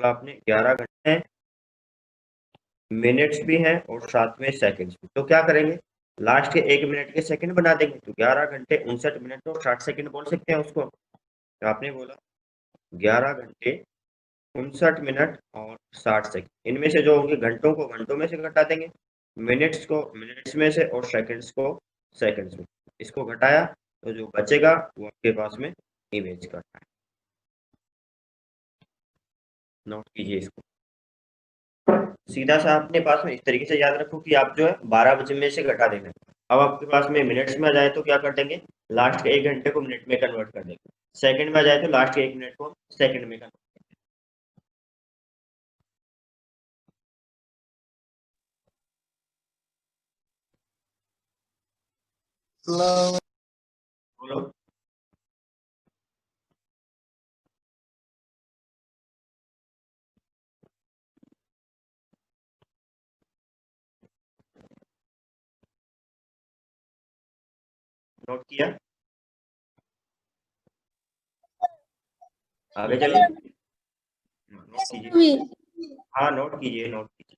बोला आपने 11 घंटे हैं, मिनट्स भी हैं और साथ में सेकंड्स भी। तो क्या करेंगे, लास्ट के 1 मिनट के सेकंड बना देंगे, तो 11 घंटे 59 मिनट और 60 सेकंड बोल सकते हैं उसको। तो आपने बोला 11 घंटे 59 मिनट और 60 सेकंड, इनमें से जो होंगे घंटों को घंटों में से घटा देंगे, मिनट्स को मिनट्स में से और सेकंड्स को सेकंड्स में। इसको घटाया तो जो बचेगा वो आपके पास में इमेज का है। नोट कीजिए इसको, सीधा सा अपने पास में इस तरीके से याद रखो कि आप जो है 12 बजे में से घटा देना। अब आपके पास में मिनट्स में आ जाए तो क्या कर देंगे, लास्ट के 1 घंटे को मिनट में कन्वर्ट कर देंगे। सेकंड में आ जाए तो लास्ट के 1 मिनट को सेकंड में कन्वर्ट। बोलो। नोट किया, आगे चले। नोट कीजिए, हाँ नोट कीजिए, नोट कीजिए।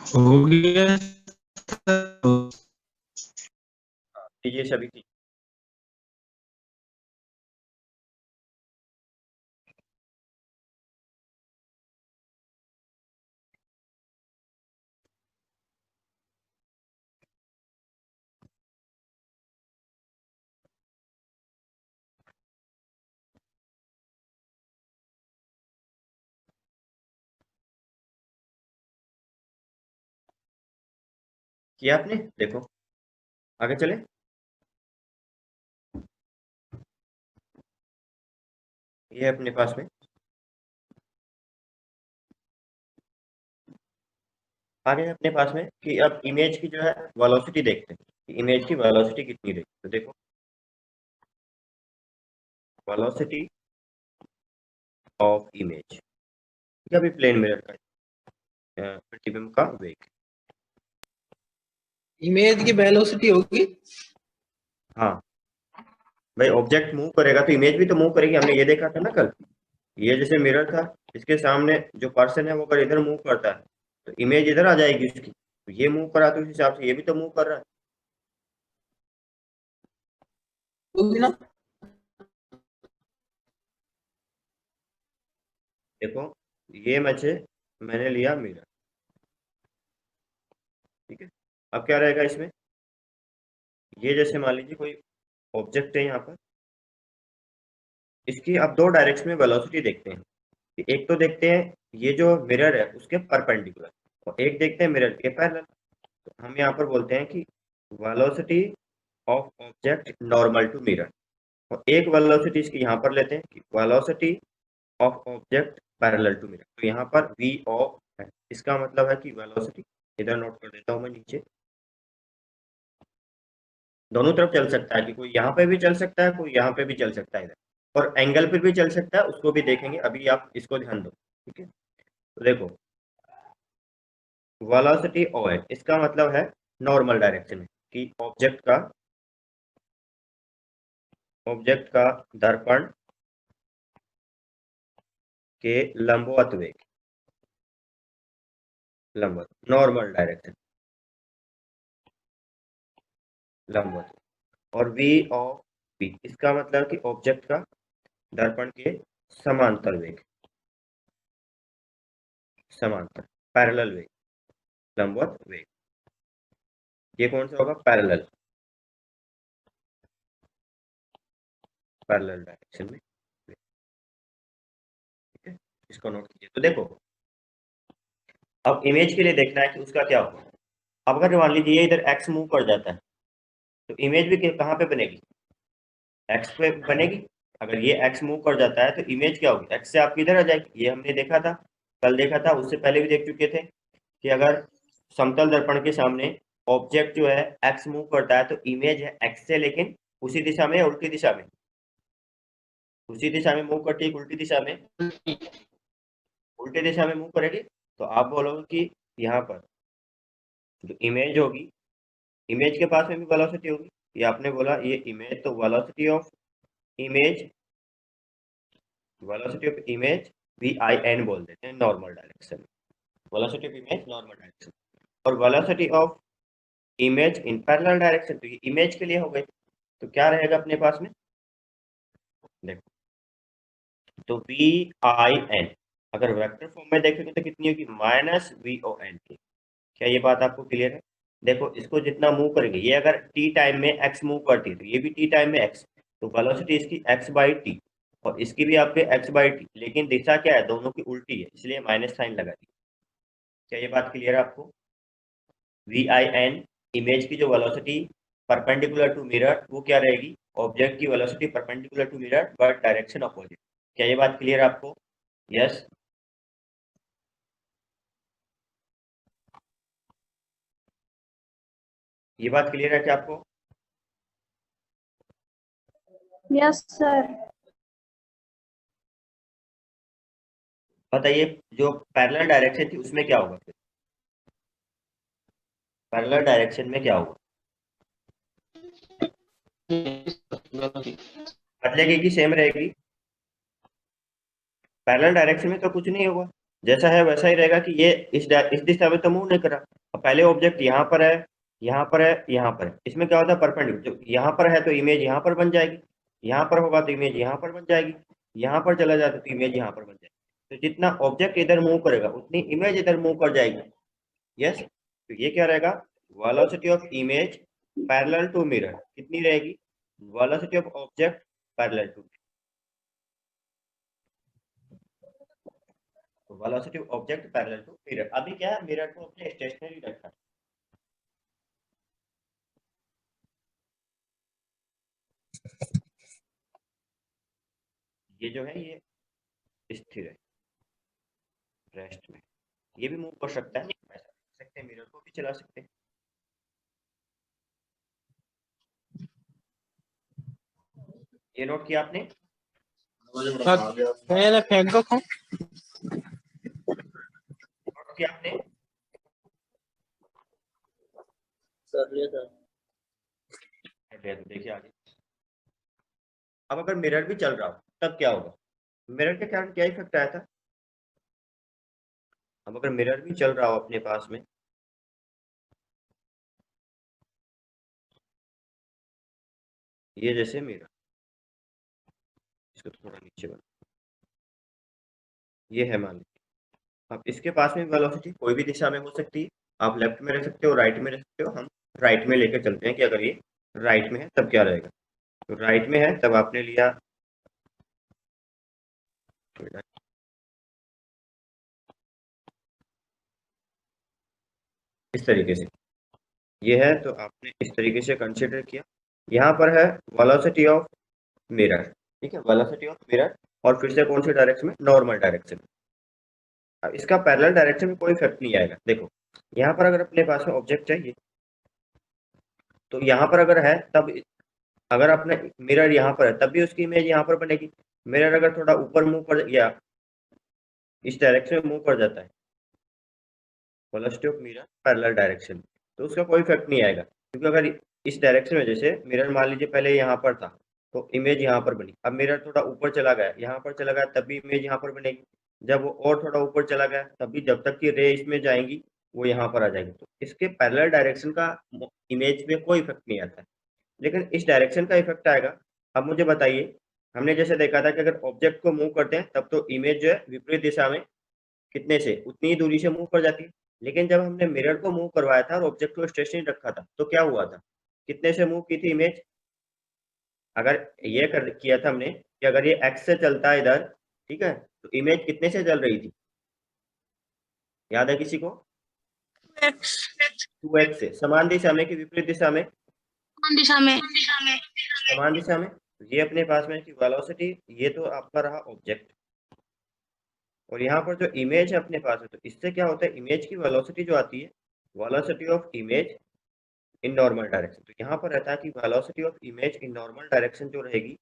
हो गया कीजिए सभी की। किया आपने, देखो आगे चले। ये अपने पास में आ गया अपने पास में कि अब इमेज की जो है वेलोसिटी देखते हैं कि इमेज की वेलोसिटी कितनी रही। तो देखो वेलोसिटी ऑफ इमेज, या भी प्लेन मिरर का प्रतिबिंब का वेग। इमेज की वेलोसिटी होगी। हाँ भाई, ऑब्जेक्ट मूव करेगा तो इमेज भी तो मूव करेगी, हमने ये देखा था ना कल। ये जैसे मिरर था, इसके सामने जो पर्सन है वो अगर इधर मूव करता है तो इमेज इधर आ जाएगी उसकी, तो ये मूव करा तो उस हिसाब से ये भी तो मूव कर रहा है। होगी ना। देखो ये मैंने लिया मिरर, ठीक है। अब क्या रहेगा इसमें, ये जैसे मान लीजिए कोई ऑब्जेक्ट है यहाँ पर, इसकी आप दो डायरेक्शन में वेलोसिटी देखते हैं। एक तो देखते हैं ये जो मिरर है उसके परपेंडिकुलर, और एक देखते हैं मिरर के पैरेलल। तो हम यहाँ पर बोलते हैं कि velocity of object normal to mirror, और एक वेलोसिटी इसकी यहाँ पर लेते हैं कि velocity of object parallel to mirror. तो यहाँ पर वी ऑफ है, इसका मतलब है कि वेलोसिटी, इधर नोट कर देता हूँ मैं नीचे, दोनों तरफ चल सकता है कि कोई यहाँ पे भी चल सकता है, कोई यहाँ पे भी चल सकता है इधर, और एंगल पे भी चल सकता है, उसको भी देखेंगे, अभी आप इसको ध्यान दो, ठीक है। तो देखो वेलोसिटी ओ है, इसका मतलब है नॉर्मल डायरेक्शन में कि ऑब्जेक्ट का दर्पण के लंबवत वेग, लंबवत नॉर्मल डायरेक्शन, लंबवत। और वी ऑफ बी, इसका मतलब कि ऑब्जेक्ट का दर्पण के समांतर वेग, समांतर पैरेलल वेग, लंबवत वेग। ये कौन सा होगा, पैरेलल, पैरेलल डायरेक्शन में, ठीक है। इसको नोट कीजिए। तो देखो अब इमेज के लिए देखना है कि उसका क्या होगा। अब अगर मान लीजिए ये इधर एक्स मूव कर जाता है तो इमेज भी कहाँ पे बनेगी, एक्स पे बनेगी। अगर ये एक्स मूव कर जाता है तो इमेज क्या होगी, एक्स से आपकी इधर आ जाएगी। ये हमने देखा था, कल देखा था, उससे पहले भी देख चुके थे कि अगर समतल दर्पण के सामने ऑब्जेक्ट जो है एक्स मूव करता है तो इमेज है एक्स से, लेकिन उसी दिशा में, उल्टी दिशा में, उसी दिशा में मूव करती है, उल्टी दिशा में, उल्टी दिशा में मूव करेगी। तो आप बोलोगे कि यहाँ पर जो इमेज होगी, इमेज के पास में भी वेलोसिटी होगी। ये आपने बोला ये इमेज, तो velocity of image, velocity of image VIN बोल देते हैं normal direction, velocity of image normal direction. और velocity of image in parallel direction, तो ये इमेज के लिए हो गई। तो क्या रहेगा अपने पास में, देखो, तो VIN अगर वेक्टर फॉर्म में देखेंगे तो कितनी होगी, -VON की। क्या ये बात आपको क्लियर है? देखो इसको जितना मूव करेंगे, ये अगर t टाइम में x मूव करती है तो ये भी t टाइम में x, तो वेलोसिटी इसकी x/t और इसकी भी आपके x/t, लेकिन दिशा क्या है, दोनों की उल्टी है, इसलिए माइनस साइन लगा दी। क्या ये बात क्लियर है आपको? VIN इमेज की जो वेलोसिटी परपेंडिकुलर टू मिरर, वो क्या रहेगी, ऑब्जेक्ट की velocity perpendicular to mirror but direction opposite. क्या ये बात क्लियर है आपको? यस। ये बात क्लियर है क्या आपको? Yes sir. बताइए जो पैरेलल डायरेक्शन थी उसमें क्या होगा, फिर पैरेलल डायरेक्शन में क्या होगा, बदलेगी कि सेम रहेगी? पैरेलल डायरेक्शन में तो कुछ नहीं होगा, जैसा है वैसा ही रहेगा कि ये इस दिशा में तो मूव नहीं कर रहा। अब पहले ऑब्जेक्ट यहाँ पर है, यहाँ पर है, यहाँ पर है, इसमें क्या होता है, परपेंडिकुलर। जो यहाँ पर है तो इमेज यहाँ पर बन जाएगी, यहाँ पर होगा तो इमेज यहाँ पर बन जाएगी, यहाँ पर चला जाता तो इमेज यहाँ पर बन जाएगी। तो जितना ऑब्जेक्ट इधर मूव करेगा उतनी इमेज इधर मूव कर जाएगी। यस, तो ये क्या रहेगा, velocity of image parallel to mirror कितनी रहेगी, velocity of object parallel to, तो velocity of object parallel to mirror. अभी क्या है, मिरर को अपने स्टेशनरी रखा है, ये जो है ये स्थिर है रेस्ट में, ये भी मूव कर सकता है, ऐसा कर सकते हैं, मिरर को भी चला सकते हैं। ये नोट किया आपने? मैंने फेंक को नोट किया आपने? कर लिया था। तो देखिए आगे, अब अगर मिरर भी चल रहा हो तब क्या होगा, मिरर के कारण क्या इफेक्ट आया था, अब अगर मिरर भी चल रहा हो अपने पास में, ये जैसे मिरर, इसको थोड़ा नीचे बना, ये है मान लीजिए, अब इसके पास में वेलोसिटी कोई भी दिशा में हो सकती है, आप लेफ्ट में रख सकते हो, राइट में रख सकते हो, हम राइट में लेकर चलते हैं कि अगर ये राइट में है तब क्या रहेगा, तो राइट में है तब आपने लिया इस तरीके से, ये है तो आपने इस तरीके से कंसिडर किया। यहाँ पर है वेलोसिटी ऑफ मिरर, ठीक है, वेलोसिटी ऑफ मिरर, और फिर से कौन सी डायरेक्शन में, नॉर्मल डायरेक्शन। अब इसका पैरेलल डायरेक्शन में कोई इफेक्ट नहीं आएगा। देखो यहाँ पर अगर अपने पास में ऑब्जेक्ट चाहिए तो यहाँ पर अगर है तब, अगर अपने मिरर यहाँ पर है तब भी उसकी इमेज यहाँ पर बनेगी। मिरर अगर थोड़ा ऊपर मूव कर या इस डायरेक्शन में मूव कर जाता है, velocity of mirror parallel direction, तो उसका कोई इफेक्ट नहीं आएगा, क्योंकि अगर इस डायरेक्शन में, जैसे मिरर मान लीजिए पहले यहाँ पर था तो इमेज यहाँ पर बनी, अब मिरर थोड़ा ऊपर चला गया, यहाँ पर चला गया, तब भी इमेज यहाँ पर बनेगी, जब वो और थोड़ा ऊपर चला गया तब भी, जब तक कि रे इसमें जाएंगी वो यहाँ पर आ जाएगी। तो इसके पैरेलल डायरेक्शन का इमेज में कोई इफेक्ट नहीं आता है, लेकिन इस डायरेक्शन का इफेक्ट आएगा। अब मुझे बताइए, हमने जैसे देखा था कि अगर ऑब्जेक्ट को मूव करते हैं तब तो इमेज जो है विपरीत दिशा में कितने से, उतनी ही दूरी से मूव कर जाती है, लेकिन जब हमने मिरर को मूव करवाया था और ऑब्जेक्ट को स्टेशनरी रखा था तो क्या हुआ था, कितने से मूव की थी इमेज, अगर ये कर किया था हमने कि अगर ये x से चलता है इधर, ठीक है, तो इमेज कितने से चल रही थी, याद है किसी को? 2x से, समान दिशा में कि विपरीत दिशा में, दिशा में। समान दिशा में। तो ये अपने पास में कि वेलोसिटी, ये तो आपका रहा ऑब्जेक्ट, और यहाँ पर जो इमेज है अपने पास है, तो इससे क्या होता है, इमेज की वेलोसिटी जो आती है, velocity of image in normal direction, तो यहाँ पर रहता है कि velocity of image in normal direction जो रहेगी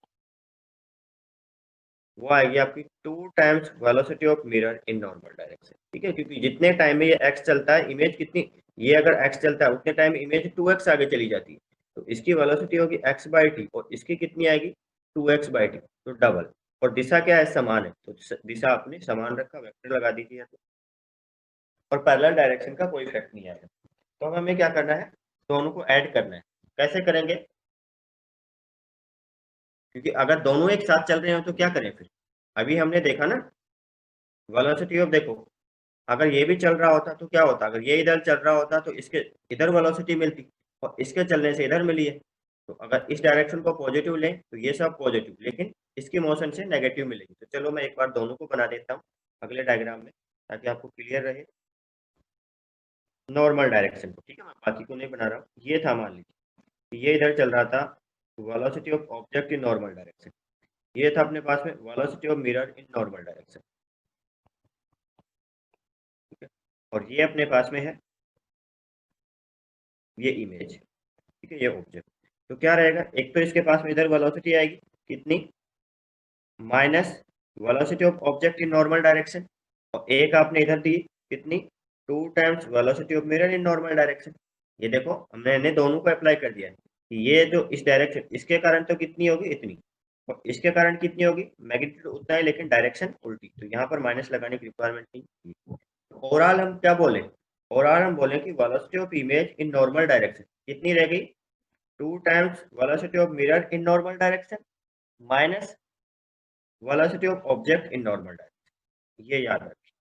वो आएगी आपकी 2 times velocity of mirror in normal direction, ठीक है, क्योंकि जितने टाइम में ये x चलता है, इमेज कितनी, ये अगर x चलता है उतने टाइम इमेज 2x आगे चली जाती है, तो इसकी वेलोसिटी होगी x/t और इसकी कितनी आएगी 2x/t, तो डबल। और दिशा क्या है, समान है, तो दिशा आपने समान रखा, वेक्टर लगा दीजिए। और पैरेलल डायरेक्शन का कोई इफेक्ट नहीं आएगा। तो हमें क्या करना है, दोनों को ऐड करना है। कैसे करेंगे, क्योंकि अगर दोनों एक साथ चल रहे हो तो क्या करें फिर, अभी हमने देखा ना वेलोसिटी ऑफ, देखो अगर ये भी चल रहा होता तो क्या होता, अगर ये इधर चल रहा होता तो इसके इधर वेलोसिटी मिलती और इसके चलने से इधर मिली है। तो अगर इस डायरेक्शन को पॉजिटिव लें तो ये सब पॉजिटिव, लेकिन इसकी मोशन से नेगेटिव मिलेगी। तो चलो मैं एक बार दोनों को बना देता हूँ अगले डायग्राम में, ताकि आपको क्लियर रहे नॉर्मल डायरेक्शन को। ठीक है, मैं बाकी को नहीं बना रहा हूँ। ये था, मान लीजिए ये इधर चल रहा था, velocity of object in normal direction. ये था अपने पास में velocity of mirror in normal direction. ठीक है, और ये अपने पास में है ये इमेज, ठीक है, ये ऑब्जेक्ट। तो क्या रहेगा, एक तो इसके पास में इधर वेलोसिटी आएगी कितनी, minus velocity of object in normal direction, और एक आपने इधर दी कितनी, 2 times velocity of mirror in normal direction. ये देखो हमने दोनों को अप्लाई कर दिया है कि ये जो इस डायरेक्शन, इसके कारण तो कितनी होगी इतनी, और इसके कारण कितनी होगी, मैग्नीट्यूड उतना है लेकिन डायरेक्शन उल्टी, तो यहाँ पर माइनस लगाने की रिक्वायरमेंट नहीं। ओवरऑल हम क्या बोले, ओवरऑल हम बोले कि velocity of image in normal direction कितनी रह गई, 2 times velocity of mirror in normal direction minus velocity of object in normal direction. ये याद रखिए।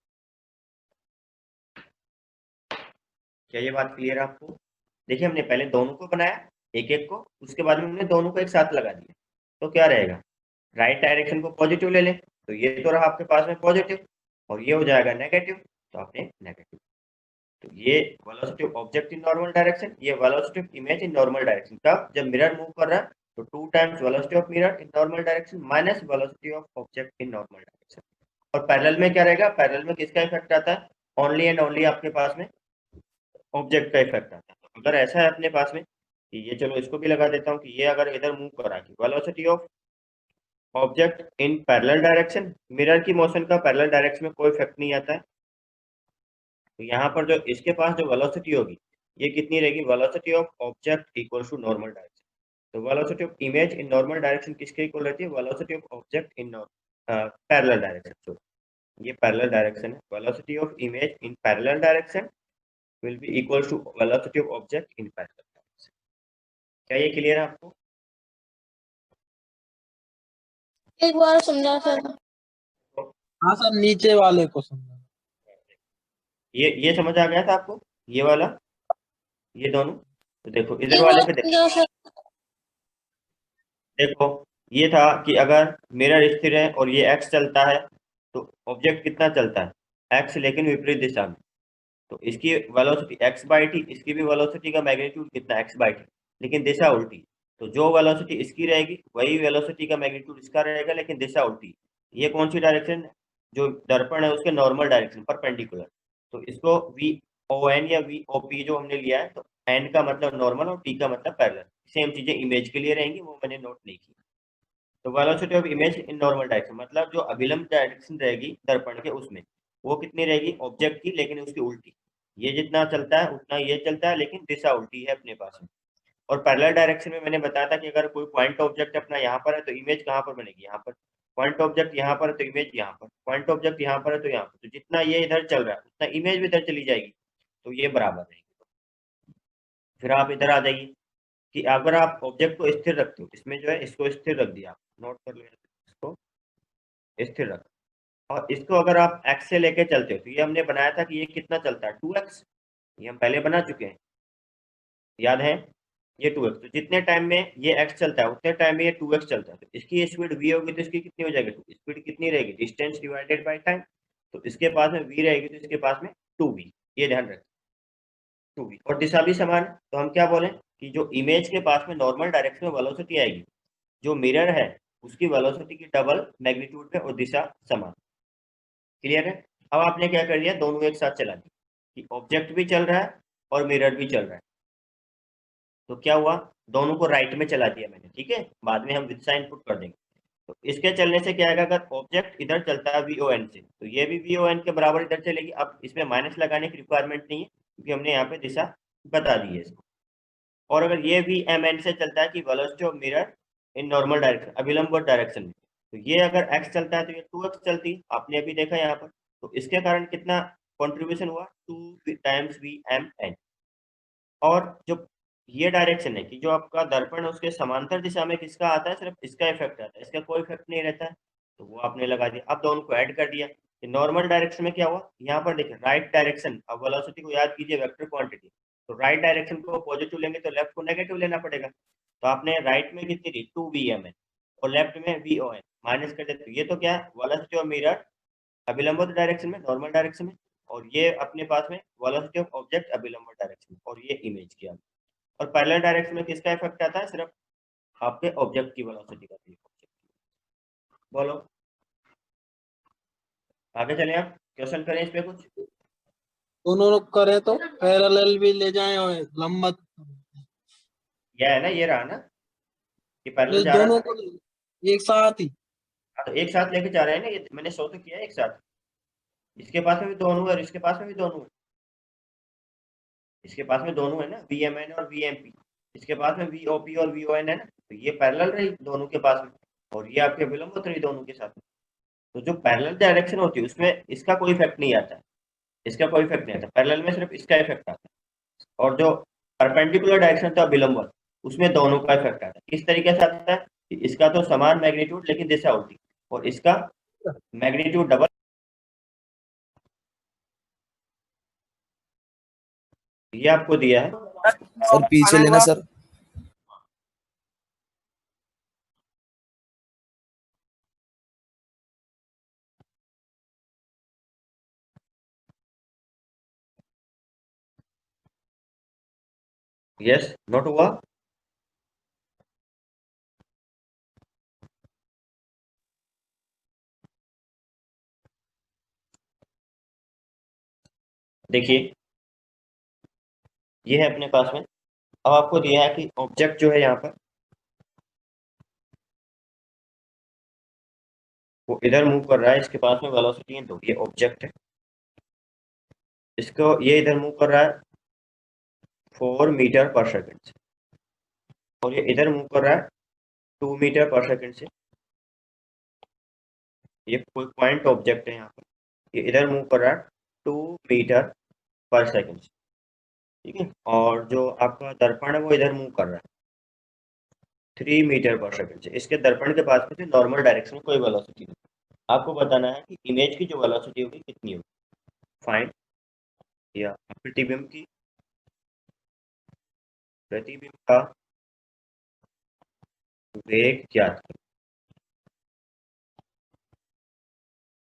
क्या ये बात क्लियर है आपको? देखिए हमने पहले दोनों को बनाया एक एक को, उसके बाद में हमने दोनों को एक साथ लगा दिया। तो क्या रहेगा, राइट डायरेक्शन को पॉजिटिव ले लें तो ये तो रहा आपके पास में पॉजिटिव, और ये हो जाएगा नेगेटिव, तो आपने नेगेटिव। तो ये velocity of object in normal direction, ये velocity of image in normal direction. कब, जब मिरर मूव कर रहा है तो 2 times velocity of mirror in normal direction minus velocity of object in normal direction. और पैरेलल में क्या रहेगा, पैरेलल में किसका इफेक्ट आता है, ओनली एंड ओनली आपके पास में ऑब्जेक्ट का इफेक्ट आता है। तो अगर ऐसा है अपने पास में कि ये, चलो इसको भी लगा देता हूँ कि ये अगर इधर मूव कर रहा है, velocity of object in parallel direction, mirror की मोशन का पैरेलल डायरेक्शन में कोई इफेक्ट नहीं आता है। तो यहाँ पर जो इसके पास जो वेलोसिटी होगी ये कितनी रहेगी, velocity of object equal to normal direction. तो velocity of image in normal direction किसके इक्वल रहती है, velocity of object in parallel direction. तो ये पैरेलल डायरेक्शन है, velocity of image in parallel direction will be equal to velocity of object in parallel direction। क्या ये clear है आपको? एक बार समझा सर। हाँ सर, नीचे वाले को समझा। ये समझ आ गया था आपको, ये वाला, ये दोनों। तो देखो इधर एक वाले बार पे देखो, समझा सर। देखो ये था कि अगर मिरर स्थिर है और ये x चलता है तो ऑब्जेक्ट कितना चलता है x, लेकिन विपरीत दिशा में। तो इसकी वेलोसिटी x/t, इसकी भी वेलोसिटी का मैग्नीट्यूड कितना x/t, लेकिन दिशा उल्टी। तो जो वेलोसिटी इसकी रहेगी वही वेलोसिटी का मैग्नीट्यूड इसका रहेगा, लेकिन दिशा उल्टी। ये कौन सी डायरेक्शन है, जो दर्पण है उसके नॉर्मल डायरेक्शन परपेंडिकुलर। तो इसको VON या VOP जो हमने लिया है, तो N का मतलब नॉर्मल और P का मतलब पैरेलल। सेम चीजें इमेज के लिए रहेंगी, वो मैंने नोट नहीं की। तो velocity of image in normal direction मतलब जो अभिलंब डायरेक्शन रहेगी दर्पण के, उसमें वो कितनी रहेगी ऑब्जेक्ट की, लेकिन उसकी उल्टी। ये जितना चलता है उतना ये चलता है, लेकिन दिशा उल्टी है अपने पास में। और पैरेलल डायरेक्शन में मैंने बताया था कि अगर कोई पॉइंट ऑब्जेक्ट अपना यहाँ पर है तो इमेज कहाँ पर बनेगी, यहाँ पर। पॉइंट ऑब्जेक्ट यहाँ पर है तो इमेज यहाँ पर, पॉइंट ऑब्जेक्ट यहाँ पर है तो यहाँ पर। तो जितना ये इधर चल रहा है उतना इमेज भी इधर चली जाएगी, तो ये बराबर रहेगी। फिर आप इधर आ जाइए कि अगर आप ऑब्जेक्ट को स्थिर रखते हो, इसमें जो है इसको स्थिर रख दिया, नोट कर लो इसको स्थिर रख, और इसको अगर आप x से लेके चलते हो, तो ये हमने बनाया था कि ये कितना चलता है 2x, ये हम पहले बना चुके हैं, याद है, ये 2x। तो जितने टाइम में ये x चलता है उतने टाइम में ये 2x चलता है। तो इसकी स्पीड v होगी तो इसकी कितनी हो जाएगी, स्पीड कितनी रहेगी, डिस्टेंस डिवाइडेड बाय टाइम। तो इसके पास में v रहेगी तो इसके पास में 2v, ये ध्यान रखें 2v। और दिशा भी समान है, तो हम क्या बोले कि जो इमेज के पास में नॉर्मल डायरेक्शन में वेलोसिटी आएगी, जो मिरर है उसकी वेलोसिटी की डबल मैग्नीट्यूड पे और दिशा समान। क्लियर है? अब आपने क्या कर दिया, दोनों एक साथ चला दिया कि ऑब्जेक्ट भी चल रहा है और मिरर भी चल रहा है। तो क्या हुआ, दोनों को राइट में चला दिया मैंने, ठीक है, बाद में हम विद साइन पुट कर देंगे। तो इसके चलने से क्या आएगा, अगर ऑब्जेक्ट इधर चलता है VON से, तो ये भी VON के बराबर इधर चलेगी। अब इसमें माइनस लगाने की रिक्वायरमेंट नहीं है, क्योंकि हमने यहाँ पे दिशा बता दी है इसको। और अगर ये भी mn से चलता है कि velocity of mirror in normal direction, अभिलंब डायरेक्शन में, तो ये अगर x चलता है तो ये 2x चलती है, आपने अभी देखा यहाँ पर। तो इसके कारण कितना कंट्रीब्यूशन हुआ, 2 टाइम्स Vmn। और जो ये डायरेक्शन है कि जो आपका दर्पण है उसके समांतर दिशा में किसका आता है, सिर्फ इसका इफेक्ट आता है, इसका कोई इफेक्ट नहीं रहता है, तो वो आपने लगा दिया। अब दोनों को ऐड कर दिया। नॉर्मल डायरेक्शन में क्या हुआ, यहाँ पर देखिए राइट डायरेक्शन, अब वेलोसिटी को याद कीजिए वेक्टर क्वांटिटी, तो राइट डायरेक्शन को पॉजिटिव लेंगे तो लेफ्ट को नेगेटिव लेना पड़ेगा। तो आपने राइट में कितनी दी 2Vmn और लेफ्ट में Von, माइनस कर देते, ये तो क्या है वेलोसिटी ऑफ मिरर अभिलंब डायरेक्शन में, नॉर्मल डायरेक्शन में, और ये अपने पास में वेलोसिटी ऑफ ऑब्जेक्ट अभिलंब डायरेक्शन में, और ये इमेज किया। और पैरेलल डायरेक्शन में किसका इफेक्ट आता है, सिर्फ आपके ऑब्जेक्ट की वेलोसिटी का। बोलो आगे चले, आप क्वेश्चन करें इस पे कुछ। दोनों लोग करे तो पैरेलल भी ले जाएं और लंबा, यह है ना, ये रहा ना, ये पैरेलल ये जा रहा दोनों था। को एक साथ ही। हाँ, तो एक साथ लेके जा रहे हैं ना, ये मैंने शो तो किया है एक साथ। इसके पास में भी दोनों है और इसके पास में भी दोनों है, इसके पास में दोनों है ना, Vmn और Vmp, इसके पास में Vop और Von है ना, तो ये पैरेलल रही दोनों के पास में, और ये आपके विलंब रही दोनों के साथ में। तो जो पैरेलल डायरेक्शन होती है उसमें इसका कोई इफेक्ट नहीं आता है, इसका कोई इफेक्ट नहीं आता, पैरेलल में सिर्फ इसका इफेक्ट आता है। और जो परपेंडिकुलर डायरेक्शन था विलंब, उसमें दोनों का इफेक्ट आता है। किस तरीके से आता है कि इसका तो समान मैग्नीट्यूड लेकिन दिशा उल्टी, और इसका मैग्नीट्यूड डबल। ये आपको दिया है। सर पीछे लेना सर। यस, नोट हुआ। देखिए ये है अपने पास में। अब आपको दिया है कि ऑब्जेक्ट जो है यहाँ पर वो इधर मूव कर रहा है, इसके पास में वेलोसिटी है 2, ये ऑब्जेक्ट है। इसको ये इधर मूव कर रहा है 4 मीटर पर सेकंड से, और ये इधर मूव कर रहा है 2 मीटर पर सेकंड से। ये कोई पॉइंट ऑब्जेक्ट है यहाँ पर, ये इधर मूव कर रहा है 2 मीटर पर सेकंड से, ठीक है। और जो आपका दर्पण है वो इधर मूव कर रहा है 3 मीटर पर सेकंड से। इसके दर्पण के पास में नॉर्मल डायरेक्शन में कोई वेलोसिटी नहीं। आपको बताना है कि इमेज की जो वेलोसिटी होगी कितनी होगी, फाइंड, या प्रतिबिंब की, प्रतिबिंब का वेग ज्ञात करें।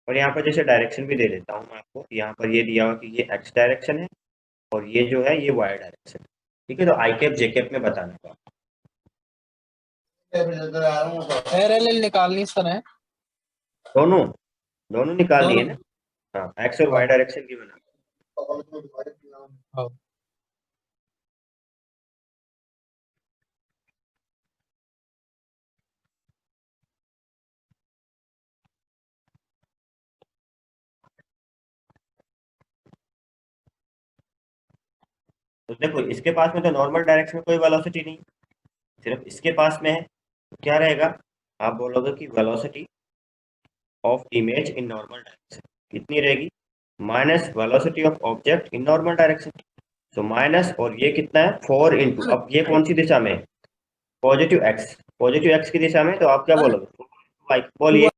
और यहाँ पर जैसे डायरेक्शन भी दे देता हूँ मैं आपको, यहाँ पर ये दिया हुआ कि ये एक्स डायरेक्शन है और ये जो है ये वाई डायरेक्शन है, ठीक है। तो आई कैप जे कैप में बताना है। पैरेलल निकालनी सर है, दोनों दोनों निकालनी है दोनों। ना, हाँ, एक्स और वाई डायरेक्शन की बना। हाँ। तो देखो इसके पास में तो नॉर्मल डायरेक्शन में कोई वेलोसिटी नहीं, सिर्फ इसके पास में है, तो क्या रहेगा, आप बोलोगे कि velocity of image in normal direction कितनी रहेगी, minus velocity of object in normal direction. तो माइनस, और ये कितना है 4 इंटू, अब ये कौन सी दिशा में है, पॉजिटिव एक्स, पॉजिटिव एक्स की दिशा में, तो आप क्या बोलोगे, बोलिए।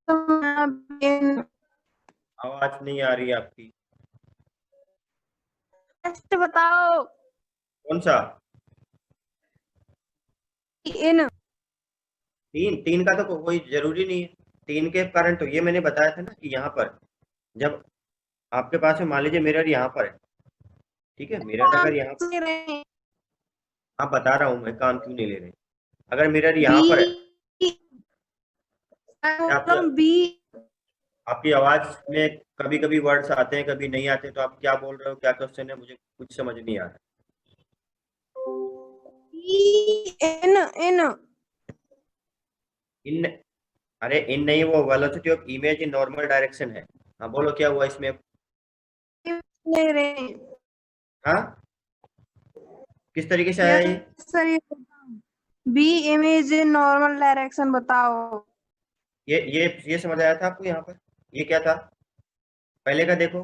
आवाज नहीं आ रही है आपकी। बताओ। कौन सा, इन 3 का तो कोई जरूरी नहीं है। 3 के कारण तो ये मैंने बताया था ना कि यहाँ पर जब आपके पास में मान लीजिए मिरर यहाँ पर है, ठीक है, मिरर अगर यहाँ, आप बता रहा हूँ मैं, काम क्यों नहीं ले रहे। अगर मिरर यहाँ पर है, आपकी आवाज में कभी कभी वर्ड्स आते हैं कभी नहीं आते, तो आप क्या बोल रहे हो, क्या क्वेश्चन है, मुझे कुछ समझ नहीं आ रहा। इन, अरे इन नहीं, वो velocity of image in normal direction है। हाँ बोलो क्या हुआ इसमें। ले रहे हाँ किस तरीके से आया ये? सर ये B image in normal direction बताओ। ये समझ आया था आपको? यहाँ पर ये क्या था? पहले का देखो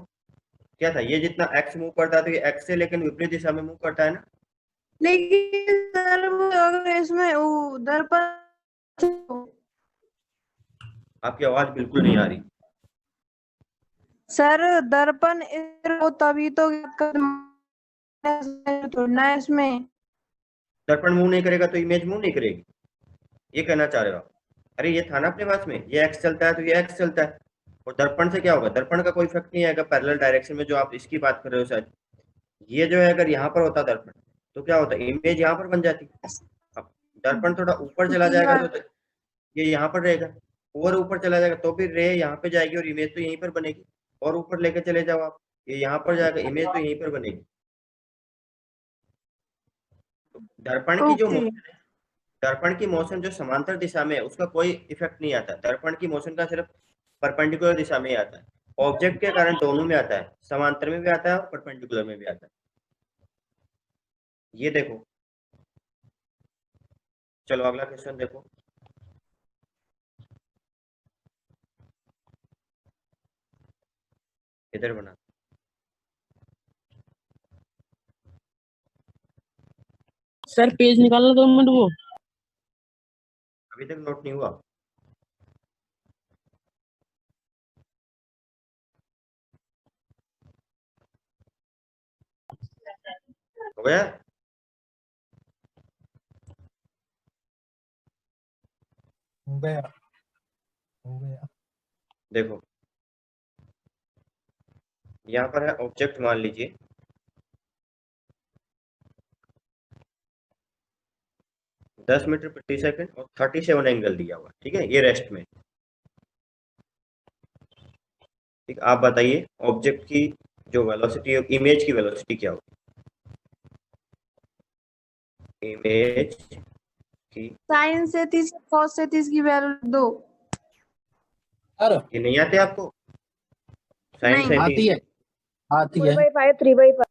क्या था, ये जितना एक्स मूव करता है तो ये एक्स से लेकिन विपरीत दिशा में मूव करता है ना। लेकिन सर वो अगर इसमें उधर पर आपकी आवाज बिल्कुल नहीं आ रही। सर दर्पण हो तभी तो थोड़ा है इसमें। दर्पण मूव नहीं करेगा तो इमेज मूव नहीं करेगी, ये कहना चाह रहे हो आप? अरे ये था ना अपने पास में, ये एक्स चलता है तो ये एक्स चलता है। और दर्पण से क्या होगा? दर्पण का कोई इफेक्ट नहीं आएगा पैरेलल डायरेक्शन में, जो आप इसकी बात कर रहे हो शायद। ये जो है अगर यहाँ पर होता दर्पण तो क्या होता, इमेज यहाँ पर बन जाती। अब दर्पण थोड़ा ऊपर चला जाएगा तो ये यहाँ पर रहेगा, और ऊपर चला जाएगा तो भी रे यहाँ पे जाएगी और इमेज तो यहीं पर बनेगी। और ऊपर लेके चले जाओ आप, ये यहाँ पर जाएगा, इमेज तो यहीं पर बनेगी। दर्पण की जो ओके मोशन है, दर्पण की मोशन जो समांतर दिशा में है उसका कोई इफेक्ट नहीं आता। दर्पण की मोशन का सिर्फ परपेंडिकुलर दिशा में ही आता है। ऑब्जेक्ट के कारण दोनों में आता है, समांतर में भी आता है और परपेंडिकुलर में भी आता है। ये देखो, चलो अगला क्वेश्चन देखो। इधर बना, सर पेज निकालना 2 मिनट वो। अभी तक नोट नहीं हुआ। हो गया? हो गया हो गया। देखो यहाँ पर है ऑब्जेक्ट, मान लीजिए 10 मीटर प्रति सेकंड और 37 एंगल दिया हुआ, ठीक है, ये रेस्ट में। ठीक, आप बताइए ऑब्जेक्ट की जो वेलोसिटी, इमेज की वेलोसिटी क्या होगी? इमेज की, साइन से 30 कॉस से 30 की वैल्यू दो। अरे ये नहीं आते आपको? साइन नहीं। 37, आती है आती है। 4/5 3/5।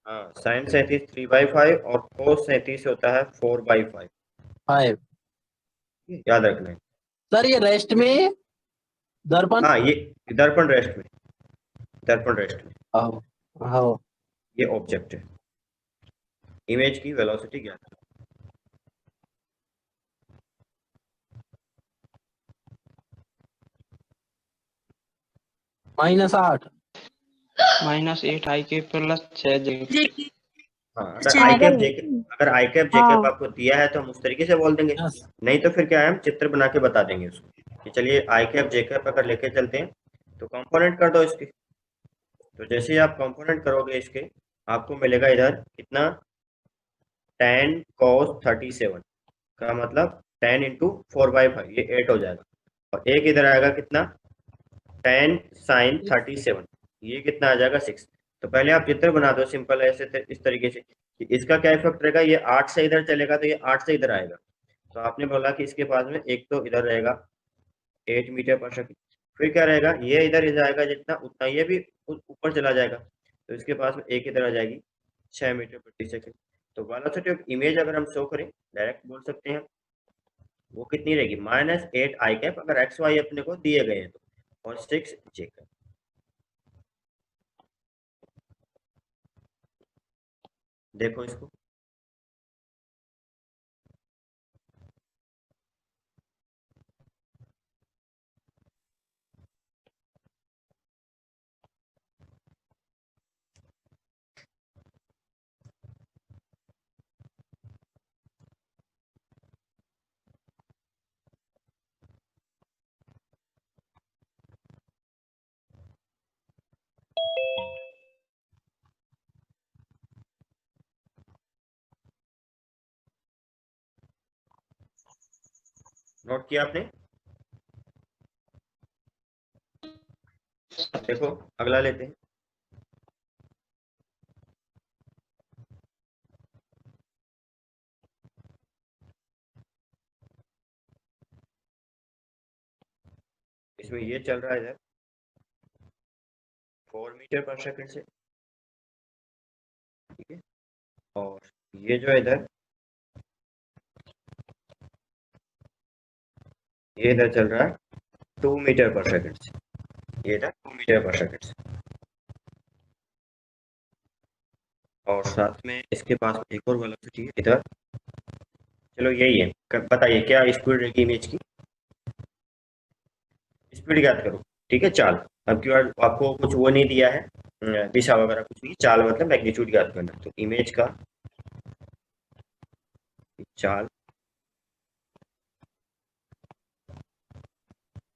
हाँ साइन 37 3/5 और कोस 37 होता है 4/5। 5। याद रखना है। सर ये रेस्ट में दर्पण। हाँ ये दर्पण रेस्ट में, दर्पण रेस्ट में आओ आओ। ये ऑब्जेक्ट है। इमेज की वेलोसिटी क्या है? -8। -8 आई के प्लस 6 जे। हाँ अगर आई कैप जेकब हाँ। आपको दिया है तो हम उस तरीके से बोल देंगे, यस। नहीं तो फिर क्या है, हम चित्र बना के बता देंगे उसको कि चलिए आई कैप जेकब अगर लेके चलते हैं तो कंपोनेंट कर दो इसके। तो जैसे ही आप कंपोनेंट करोगे इसके, आपको मिलेगा इधर कितना, tan cos 37 का मतलब 10 इंटू 4/5, ये 8 हो जाएगा। और एक इधर आएगा कितना, tan sin 37, ये कितना आ जाएगा 6। तो पहले आप चित्र बना दो सिंपल ऐसे इस तरीके से कि इसका क्या इफेक्ट रहेगा, ये 8 से इधर चलेगा तो ये 8 से इधर आएगा। तो आपने बोला कि इसके पास में एक तो इधर रहेगा 8 मीटर पर सेकंड, फिर क्या रहेगा, ये इधर जाएगा जितना उतना ये भी ऊपर चला जाएगा, तो इसके पास में एक इधर आ जाएगी 6 मीटर प्रति सेकंड। तो वेलोसिटी ऑफ इमेज अगर हम शो करें, डायरेक्ट बोल सकते हैं वो कितनी रहेगी, -8 आई कैप अगर एक्स वाई अपने को दिए गए हैं तो, और 6 जे कैप। देखो इसको, नोट किया आपने? देखो अगला लेते हैं। इसमें ये चल रहा है इधर 4 मीटर पर सेकंड से, ठीक है, और ये जो है इधर, ये इधर चल रहा है 2 मीटर पर सेकंड से, ये इधर 2 मीटर पर सेकंड से, और साथ में इसके पास एक और वेलोसिटी है इधर। चलो यही है, बताइए क्या स्पीड रहेगी इमेज की, स्पीड याद करो, ठीक है। चाल, अब क्यों आपको कुछ वो नहीं दिया है, दिशा वगैरह कुछ नहीं, चाल मतलब मैग्नीट्यूड याद करना। तो इमेज का चाल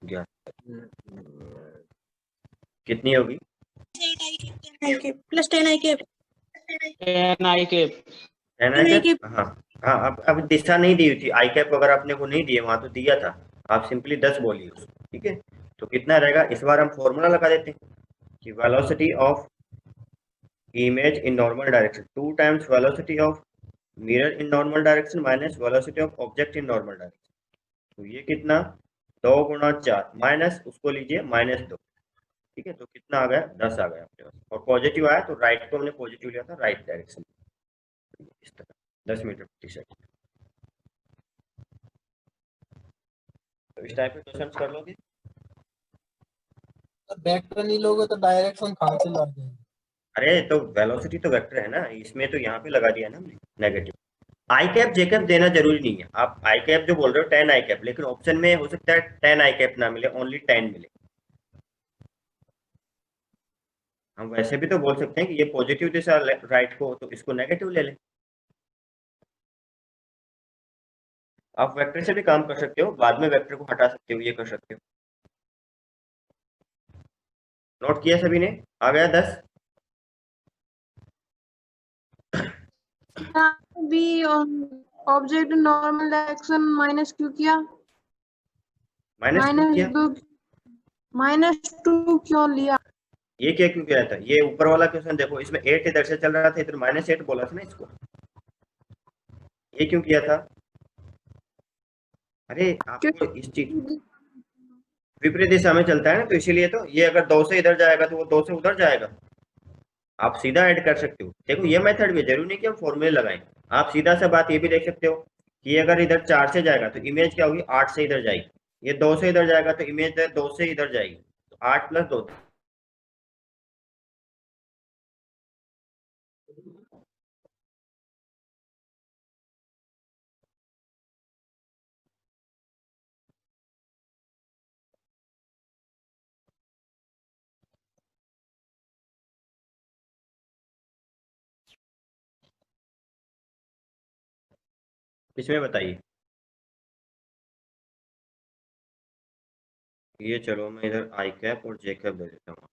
ज्ञात, कितनी होगी? प्लस 10 आई के 10 आई के 10 आई कैप, हाँ हाँ। अब दिशा नहीं दी हुई थी, आई कैप वगैरह अपने को नहीं दिए, वहां तो दिया था, आप सिंपली 10 बोलिए उसको, ठीक है। तो कितना रहेगा, इस बार हम फॉर्मूला लगा देते हैं कि velocity of image in normal direction 2 times velocity of mirror in normal direction minus velocity of object in normal direction. तो ये कितना, 2 गुणा 4 माइनस उसको लीजिए -2, ठीक है। तो कितना आ गया, 10 आ गया अपने पास, और पॉजिटिव आया तो राइट को हमने पॉजिटिव लिया था, राइट डायरेक्शन, इस तरह 10 मीटर प्रति सेकंड। तो इस टाइप के क्वेश्चन कर लोगे। वेक्टर नहीं लोगे तो डायरेक्शन कहाँ से ला देंगे? अरे तो वेलोसिटी तो वेक्टर है ना, इसमें तो यहाँ पे लगा दिया ना हमने नेगेटिव। आई कैप जे कैप देना जरूरी नहीं है, आप आई कैप जो बोल रहे हो 10 आई कैप, लेकिन ऑप्शन में हो सकता है 10 आई कैप ना मिले, ओनली 10 मिले। हम वैसे भी तो बोल सकते हैं कि ये पॉजिटिव दिशा राइट को, तो इसको नेगेटिव ले लें। आप वेक्टर से भी काम कर सकते हो, बाद में वेक्टर को हटा सकते हो, ये कर सकते हो। नोट किया सभी ने, आ गया 10। B object normal direction minus क्यों किया? -2 किया, -2 क्यों लिया? ये क्या क्यों किया था, ये ऊपर वाला क्वेश्चन देखो, इसमें 8 इधर से चल रहा था, इधर -8 बोला था ना इसको, ये क्यों किया था? अरे आपको इस चीज विपरीत दिशा में चलता है ना, तो इसीलिए तो ये अगर 2 से इधर जाएगा तो वो 2 से उधर जाएगा। आप सीधा ऐड कर सकते हो, देखो ये मेथड भी जरूरी नहीं कि हम फॉर्मूले लगाएं, आप सीधा सा बात ये भी देख सकते हो कि अगर इधर 4 से जाएगा तो इमेज क्या होगी, 8 से इधर जाएगी, ये 2 से इधर जाएगा तो इमेज 2 से इधर जाएगी, तो 8 + 2। इसमें बताइए, ये चलो मैं इधर आई कैप और जे कैप दे देता हूँ,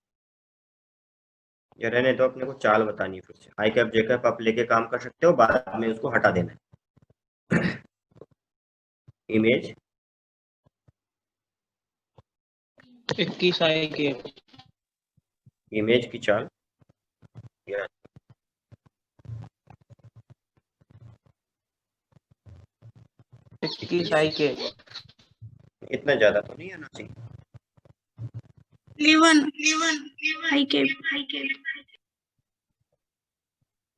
ये रहने तो अपने को चाल बतानी है फिर से। आई कैप जे कैप आप लेके काम कर सकते हो, बाद में उसको हटा देना है। इमेज 21 आई के इमेज की चाल, या 21 आई के इतना ज्यादा तो नहीं आना चाहिए। 11 आई के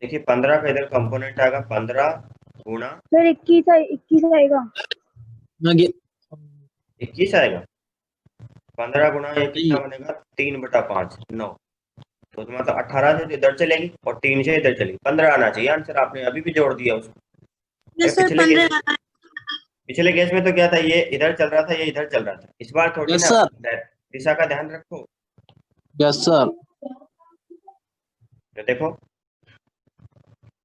देखिए 15 का इधर कंपोनेंट आएगा, 15 गुणा सर 21 आएगा। 21 आएगा, 15 गुणा ये कितना बनेगा, 3/5 9, तो मतलब 18 से इधर चलेगी और 3 से इधर चलेगी, 15 आना चाहिए आंसर, आपने अभी भी जोड़ दिया उसको। पिछले केस में तो क्या था, ये इधर चल रहा था, ये इधर चल रहा था, इस बार थोड़ी Yes, ना sir. दिशा का ध्यान रखो। Yes sir. तो देखो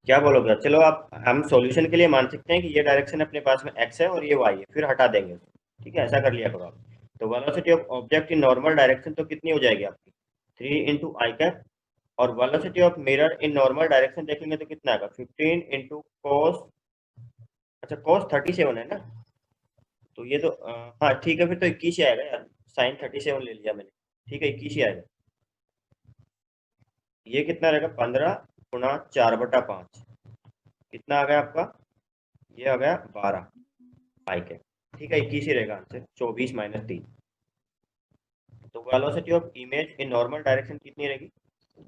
क्या बोलोगे अब, चलो आप हम सॉल्यूशन के लिए मान सकते हैं कि ये डायरेक्शन अपने पास में x है और ये y है, फिर हटा देंगे उसको, ठीक है, ऐसा कर लिया करो आप। तो velocity of object in normal direction तो कितनी हो जाएगी आपकी, 3 × आई कैप, और velocity of mirror in normal direction देखेंगे तो कितना आएगा, 15 × cos, अच्छा cos 37 है ना, तो ये तो हाँ ठीक है, फिर तो 21 ही आएगा यार, sin 37 ले लिया मैंने, ठीक है 21 ही आएगा। ये कितना रहेगा, 15 गुणा 4/5, कितना आ गया आपका, ये आ गया 12 आई कैप, ठीक है 21 ही रहेगा आंसर, 24 - 3। तो velocity of image in normal direction कितनी रहेगी,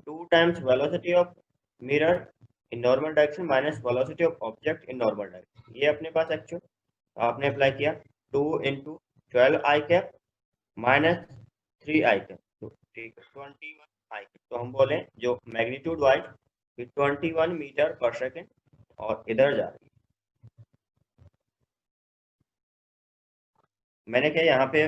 2 times velocity of mirror in normal direction minus velocity of object in normal direction, ये अपने पास एक्चुअल आपने अप्लाई किया 2 × 12 आई कैप माइनस 3 आई कैप, तो ठीक है 21 आई कैप। तो हम बोले जो मैग्नीट्यूड वाइज 21 मीटर पर सेकेंड और इधर जा रही है। मैंने क्या यहाँ पे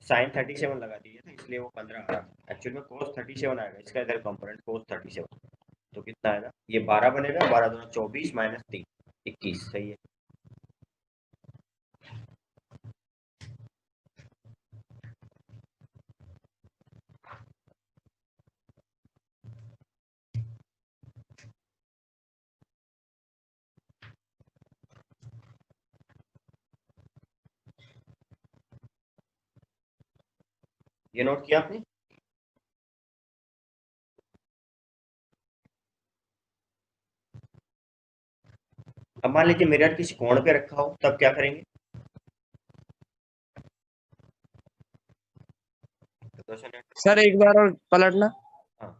साइन 37 लगा दिया था, इसलिए वो 15 आ रहा, एक्चुअल में कोस 37 आएगा, इसका इधर कंपोनेंट कोस 37, तो कितना आएगा, ये 12 बनेगा, 12 दूना 24 माइनस 3 21, सही है। ये नोट किया आपने? अब मान लीजिए मिरर किसी कोण पे रखा हो, तब क्या करेंगे? सर एक बार और पलटना। हाँ,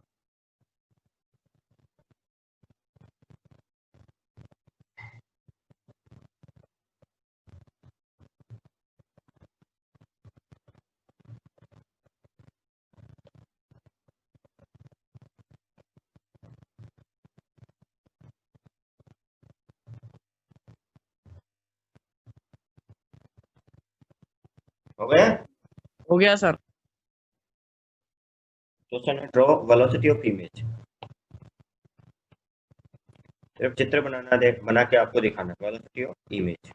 हो गया? हो गया सर। क्वेश्चन है ड्रॉ वेलोसिटी ऑफ इमेज। सिर्फ चित्र बनाना बना के आपको दिखाना वेलोसिटी ऑफ इमेज।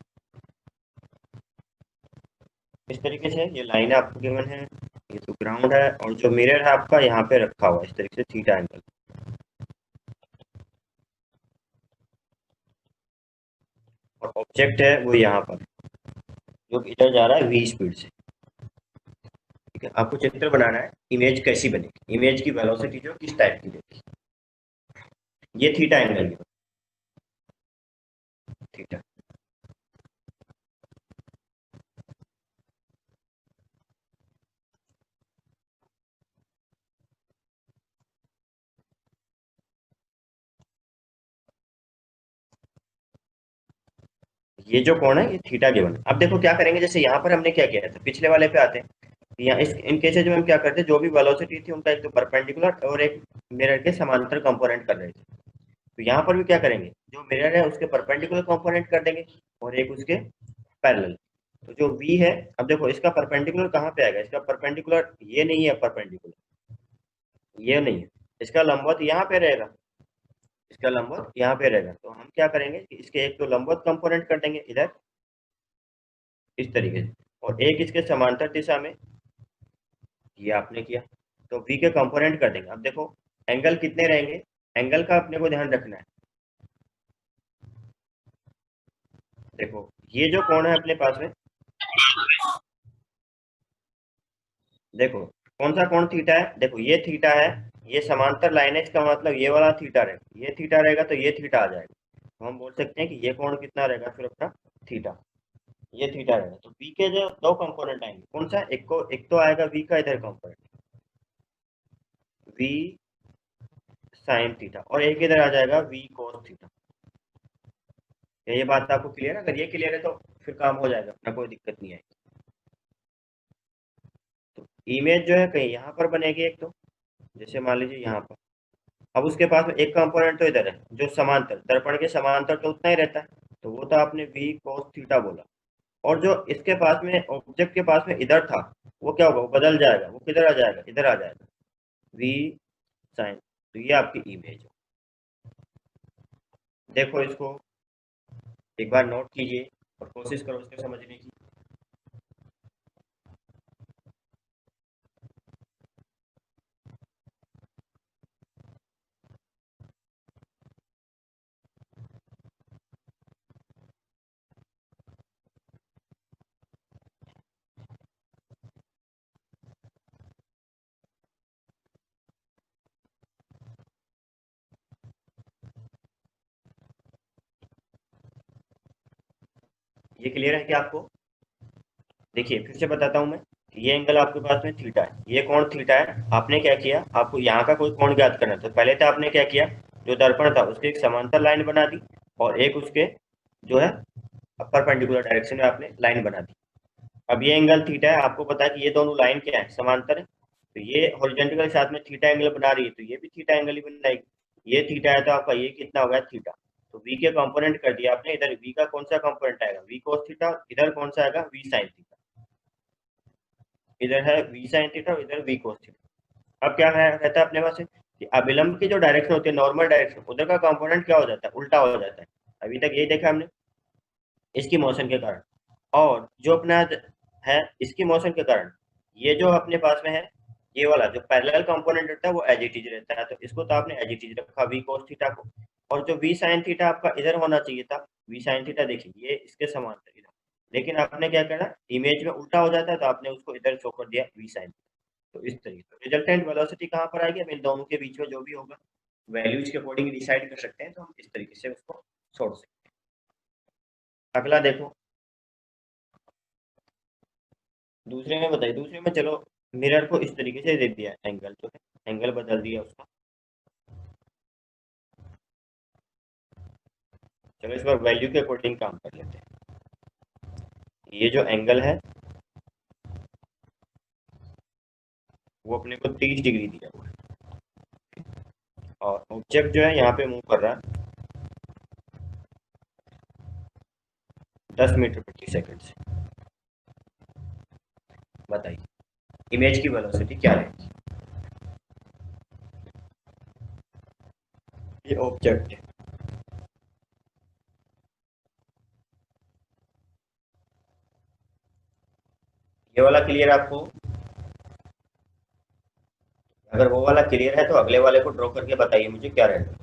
इस तरीके से ये लाइन आपको गिवन है, ये तो ग्राउंड है, और जो मिरर है आपका यहाँ पे रखा हुआ है इस तरीके से थीटा एंगल, और ऑब्जेक्ट है वो यहाँ पर जो इधर जा रहा है v स्पीड से। ठीक है, आपको चित्र बनाना है इमेज कैसी बनेगी, इमेज की वेलोसिटी जो किस टाइप की देगी। ये थीटा एंगल थीटा, ये जो कोण है ये थीटा गिवन। अब देखो क्या करेंगे, जैसे यहाँ पर हमने क्या किया था, पिछले वाले पे आते हैं, यहाँ इस इन केसेज में हम क्या करते हैं, जो भी वेलोसिटी थी उनका एक तो परपेंडिकुलर और एक मिरर के समांतर कंपोनेंट कर रहे थे। तो यहाँ पर भी क्या करेंगे, जो मिरर है उसके परपेंडिकुलर कंपोनेंट कर देंगे और एक उसके पैरेलल। तो जो v है, अब देखो इसका परपेंडिकुलर कहाँ पे आएगा, इसका परपेंडिकुलर ये नहीं है, परपेंडिकुलर ये नहीं है, इसका लंबवत यहाँ पे रहेगा, इसका लंबवत यहाँ पे रहेगा। तो हम क्या करेंगे कि इसके एक तो लंबवत कंपोनेंट कर देंगे इधर इस तरीके से, और एक इसके समांतर दिशा में, ये आपने किया, तो v के कंपोनेंट कर देंगे। अब देखो एंगल कितने रहेंगे, एंगल का अपने को ध्यान रखना है। देखो ये जो कोण है अपने पास में, देखो कौन सा कोण थीटा है, देखो ये थीटा है, ये समांतर लाइन है, इसका मतलब ये वाला थीटा रहेगा, ये थीटा रहेगा तो ये थीटा आ जाएगा। तो हम बोल सकते हैं कि ये कोण कितना रहेगा फिर अपना थीटा, ये थीटा रहेगा। तो v के जो दो कंपोनेंट आएंगे, कौन सा, एक तो आएगा v का इधर कंपोनेंट v साइन थीटा, और एक इधर आ जाएगा v कोस थीटा। ये बात आपको क्लियर है? अगर ये क्लियर है तो फिर काम हो जाएगा, अपना कोई दिक्कत नहीं आएगी। तो इमेज जो है कहीं यहाँ पर बनेगी एक, तो जैसे मान लीजिए यहाँ पर, अब उसके पास में एक कंपोनेंट तो इधर है जो समांतर, दर्पण के समांतर तो उतना ही रहता है, तो वो तो आपने v cos थीटा बोला, और जो इसके पास में ऑब्जेक्ट के पास में इधर था वो क्या होगा, वो बदल जाएगा, वो किधर आ जाएगा, इधर आ जाएगा v sin। तो ये आपकी इमेज है। देखो इसको एक बार नोट कीजिए और कोशिश करो इसको समझने की। ये क्लियर है क्या आपको? देखिए फिर से बताता हूं मैं, ये एंगल आपके पास में थीटा है, ये कोण थीटा है, आपने क्या किया, आपको यहाँ का कोई कोण ज्ञात करना है, तो पहले तो आपने क्या किया, जो दर्पण था उसके एक समांतर लाइन बना दी और एक उसके जो है परपेंडिकुलर डायरेक्शन में आपने लाइन बना दी। अब ये एंगल थीटा है, आपको पता है कि ये दोनों लाइन क्या है, समांतर है, तो ये हॉरिजॉन्टल के साथ में थीटा एंगल बना रही है, तो ये भी थीटा एंगल ही बनाएगी। ये थीटा है तो आपका ये कितना होगा थीटा, तो v के कंपोनेंट कर दिया आपने। इधर v का कौन सा कंपोनेंट आएगा, v cos थीटा, इधर कौन सा आएगा v sin थीटा, इधर है v sin थीटा और इधर v cos थीटा। अब क्या रहता है अपने पास कि अभिलंब की जो डायरेक्शन होती है, नॉर्मल डायरेक्शन, उधर का कंपोनेंट क्या हो जाता है, उल्टा हो जाता है। अभी तक यही देखा हमने इसकी मोशन के कारण, और जो अपना है इसकी मोशन के कारण ये जो अपने पास में है ये वाला जो पैरेलल कंपोनेंट रहता है वो एज इट इज रहता है, तो इसको तो आपने एज इट इज रखा v cos थीटा को। और जो v sin थीटा आपका इधर होना चाहिए था, v sin थीटा देखिए ये इसके समांतर इधर, लेकिन आपने क्या करना, इमेज में उल्टा हो जाता है तो आपने उसको इधर शो कर दिया v sin। तो इस तरीके से रिजल्टेंट वेलोसिटी कहाँ पर आएगी, अब इन दोनों के बीच में जो भी होगा वैल्यूज के अकॉर्डिंग डिसाइड कर सकते हैं, तो हम इस तरीके से उसको छोड़ सकते हैं। अगला देखो, दूसरे में बताइए, दूसरे में चलो मिरर को इस तरीके से दे दिया, एंगल जो है एंगल बदल दिया उसका। चलो इस बार वैल्यू के अकॉर्डिंग काम कर लेते हैं। ये जो एंगल है वो अपने को 30 डिग्री दिया हुआ है, और ऑब्जेक्ट जो है यहाँ पे मूव कर रहा है 10 मीटर प्रति सेकंड से। बताइए इमेज की वेलोसिटी क्या रहेगी। ये ऑब्जेक्ट है, ये वाला क्लियर आपको, अगर वो वाला क्लियर है तो अगले वाले को ड्रॉ करके बताइए मुझे क्या रहेगा।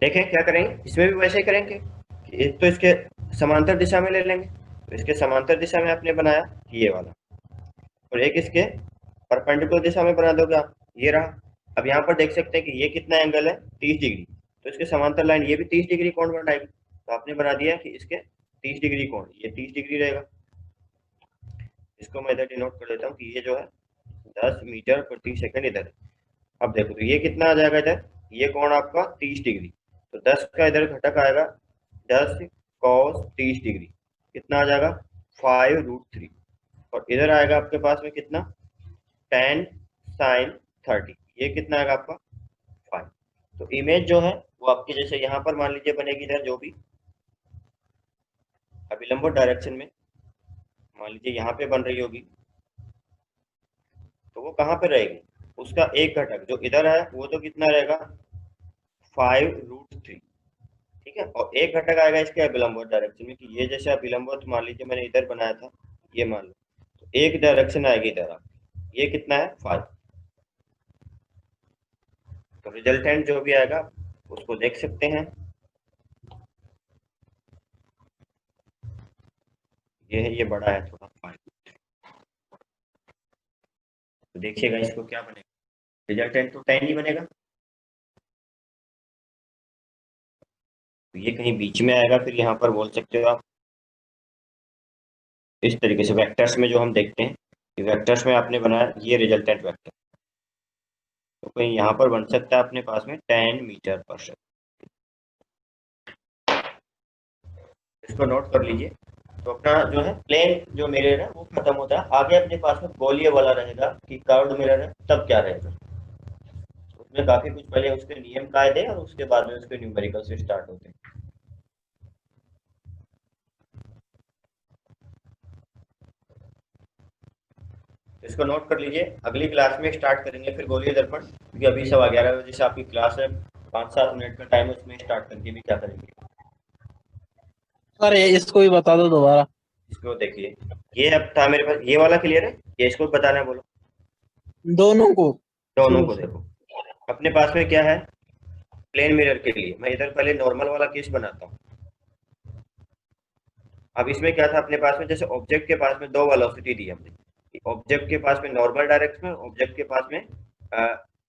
देखें क्या करेंगे, इसमें भी वैसे ही करेंगे कि एक तो इसके समांतर दिशा में ले लेंगे, तो इसके समांतर दिशा में आपने बनाया ये वाला, और एक इसके परपेंडिकुलर दिशा में बना दोगे आप, ये रहा। अब यहाँ पर देख सकते हैं कि ये कितना एंगल है 30 डिग्री, तो इसके समांतर लाइन ये भी 30 डिग्री कोण बनाएगी, तो आपने बना दिया कि इसके 30 डिग्री कोण, ये 30 डिग्री रहेगा। इसको मैं इधर डिनोट कर देता हूँ कि ये जो है 10 मीटर प्रति सेकंड इधर है। अब देखो तो ये कितना आ जाएगा इधर, ये कोण आपका 30 डिग्री, तो 10 का इधर घटक आएगा 10 cos 30 डिग्री, कितना आ जाएगा 5√3, और इधर आएगा आपके पास में कितना 10 sin 30, ये कितना आएगा आपका 5। तो इमेज जो है वो आपके जैसे यहाँ पर मान लीजिए बनेगी, इधर जो भी अभिलंब डायरेक्शन में मान लीजिए यहाँ पे बन रही होगी, तो वो कहाँ पे रहेगी, उसका एक घटक जो इधर है वो तो कितना रहेगा 5√3, ठीक है, और एक घटक आएगा इसके अभिलंबवत डायरेक्शन में, कि ये जैसे अभिलंबवत मान लीजिए मैंने इधर बनाया था, ये मान लो, तो एक डायरेक्शन आएगी इधर आपकी, ये कितना है 5। तो रिजल्टेंट जो भी आएगा उसको देख सकते हैं, ये है, ये बड़ा है थोड़ा 5, तो देखिएगा इसको क्या बनेगा, रिजल्टेंट तो 10 ही बनेगा, तो ये कहीं बीच में आएगा, फिर यहाँ पर बोल सकते हो आप इस तरीके से वेक्टर्स में जो हम देखते हैं कि वेक्टर्स में आपने बनाया ये रिजल्टेंट वेक्टर, तो कहीं यहाँ पर बन सकता है अपने पास में 10 मीटर पर सेकंड। इसको नोट कर लीजिए। तो अपना जो है प्लेन जो मिरर है वो खत्म होता है, आगे अपने पास में गोलीय वाला रहेगा कि कर्व्ड मिरर है, तब क्या रहेगा, उसमें काफी कुछ पहले उसके नियम कायदे और उसके बाद में उसके न्यूमेरिकल से स्टार्ट होते हैं। इसको नोट कर लीजिए, अगली क्लास में स्टार्ट करेंगे फिर गोलीय दर्पण, क्योंकि अभी 11:15 बजे से आपकी क्लास है, 5-7 मिनट का टाइम है, उसमें स्टार्ट करके भी क्या करेंगे। अरे इसको भी बता दो दोबारा। इसको देखिए, ये अब था मेरे पास, ये वाला क्लियर है, ये इसको बताना है, बोलो दोनों को। दोनों को। देखो अपने पास में क्या है, प्लेन मिरर के लिए मैं इधर पहले नॉर्मल वाला केस बनाता हूँ, अब इसमें क्या था अपने पास में, जैसे ऑब्जेक्ट के पास में दो वेलोसिटी दी हमने, ऑब्जेक्ट के पास में नॉर्मल डायरेक्शन, ऑब्जेक्ट के पास में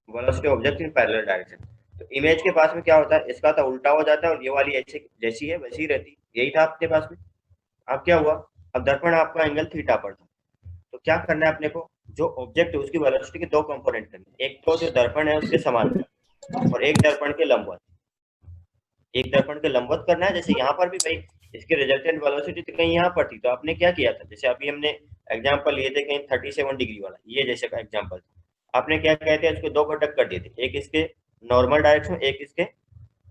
velocity object in parallel direction. तो इमेज के पास में क्या होता है, इसका तो उल्टा हो जाता है और ये वाली ऐसे जैसी है वैसी रहती, यही था अपने पास में। अब क्या हुआ, अब दर्पण आपका एंगल थीटा पर था, तो क्या करना है अपने को, जो ऑब्जेक्ट है उसकी वेलोसिटी के दो कंपोनेंट करने, एक तो जो दर्पण है उसके समांतर और एक दर्पण के लंबवत। एक दर्पण के लंबवत करना है, जैसे यहाँ पर भी भाई इसकी रिजल्टेंट वेलोसिटी तो कहीं यहाँ पर थी, तो आपने क्या किया था, जैसे अभी हमने एग्जांपल लिए थे कहीं 37 डिग्री वाला, ये जैसे का एग्जांपल, आपने क्या कहते हैं इसके दो घटक कर दिए थे, एक इसके नॉर्मल डायरेक्शन, एक इसके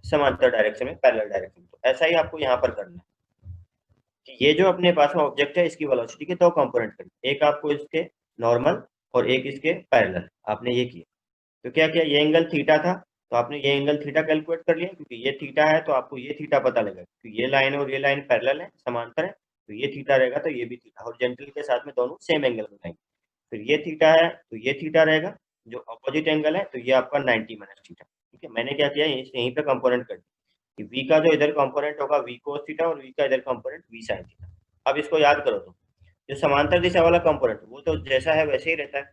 समांतर डायरेक्शन में, पैरेलल डायरेक्शन। तो ऐसा ही आपको यहाँ पर करना है कि ये जो अपने पास में ऑब्जेक्ट है इसकी वेलोसिटी के दो कंपोनेंट करने, एक आपको इसके नॉर्मल और एक इसके पैरेलल, आपने ये किया। तो क्या किया, ये एंगल थीटा था तो आपने ये एंगल थीटा कैलकुलेट कर लिया, क्योंकि ये थीटा है तो आपको ये थीटा पता लगेगा, क्योंकि ये लाइन और ये लाइन पैरेलल है, समांतर है, तो ये थीटा रहेगा तो ये भी थीटा, हॉरिजॉन्टल के साथ में दोनों सेम एंगल बनाएंगे। फिर ये थीटा है तो ये थीटा रहेगा, जो अपोजिट एंगल है तो ये आपका 90 माइनस थीटा। ठीक है, मैंने क्या किया, यहीं पे कंपोनेंट कर दिया कि v का जो इधर कंपोनेंट होगा v cos थीटा और v का इधर कंपोनेंट v sin थीटा। अब इसको याद करो, तो जो समांतर दिशा वाला कंपोनेंट वो तो जैसा है वैसे ही रहता है,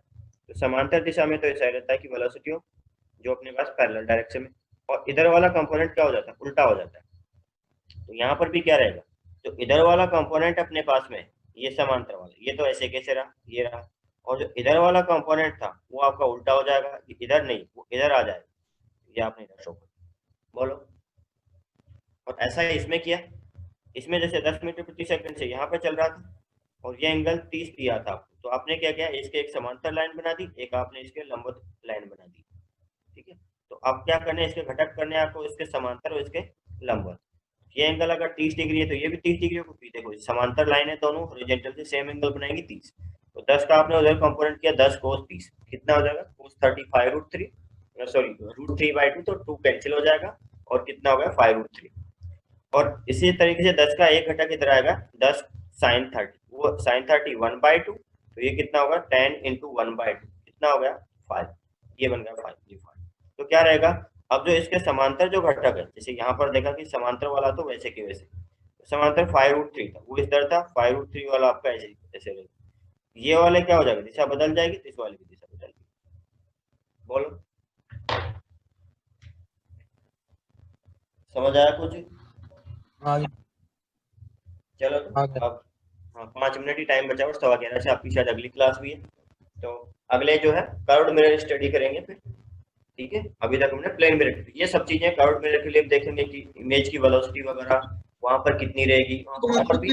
तो समांतर दिशा में तो ऐसा रहता है कि वेलोसिटी ऑफ जो अपने पास पैरेलल डायरेक्शन में, और इधर वाला कंपोनेंट क्या हो जाता है, उल्टा हो जाता है। तो यहाँ पर भी क्या रहेगा, जो इधर वाला कंपोनेंट अपने पास में ये समांतर वाला, ये तो ऐसे कैसे रहा, ये रहा, और जो इधर वाला कंपोनेंट था वो आपका उल्टा हो जाएगा, इधर नहीं वो इधर आ जाएगा, ये आपने इधर शो कर, बोलो। और ऐसा ही इसमें किया, इसमें जैसे 10 मीटर प्रति सेकंड से यहाँ पर चल रहा था और ये एंगल 30 दिया था आपको, तो आपने क्या किया, इसके एक समांतर लाइन बना दी, एक आपने इसके लंबवत लाइन बना दी। ठीक है, तो अब क्या करना है, इसके घटक करने हैं आपको, इसके समांतर और इसके लंबवत। ये एंगल अगर 30 डिग्री है तो ये भी 30 डिग्री को, देखो समांतर लाइन है दोनों, हॉरिजॉन्टल से सेम एंगल बनाएंगे 30, तो 10 का आपने उधर कंपोनेंट किया 10 cos 30, कितना हो जाएगा cos 35√3, सॉरी √3/2, तो 2 कैंसिल हो जाएगा और कितना हो गया 5√3। और इसी तरीके से 10 का एक घटक इधर आएगा 10 sin 30, वो sin 30 1/2, तो ये कितना होगा 10 × 1/2, कितना हो गया 5, ये बन गया 5, ये 5। तो क्या रहेगा, अब जो इसके समांतर जो घटक है, जैसे यहाँ पर देखा कि समांतर वाला तो वैसे के वैसे, तो समांतर 5√3 था, वो इधर था, 5√3 वाला आपका ऐसे ऐसे रहेगा, ये वाले क्या हो जाएगा, दिशा बदल जाएगी, तो इस वाले की दिशा बदल जाएगी, बोलो समझ आया कुछ? आगे चलो तो आगे अब हाँ 5 मिनट ही टाइम बचा और 11:15 से आपकी शायद अगली क्लास भी है, तो अगले जो है कर्व्ड मिरर स्टडी करेंगे फिर। ठीक है, अभी तक हमने प्लेन मिरर, ये सब चीजें कर्व्ड मिरर के लिए देखेंगे कि इमेज की वेलोसिटी वगैरह वहां पर कितनी रहेगी, वहां पर भी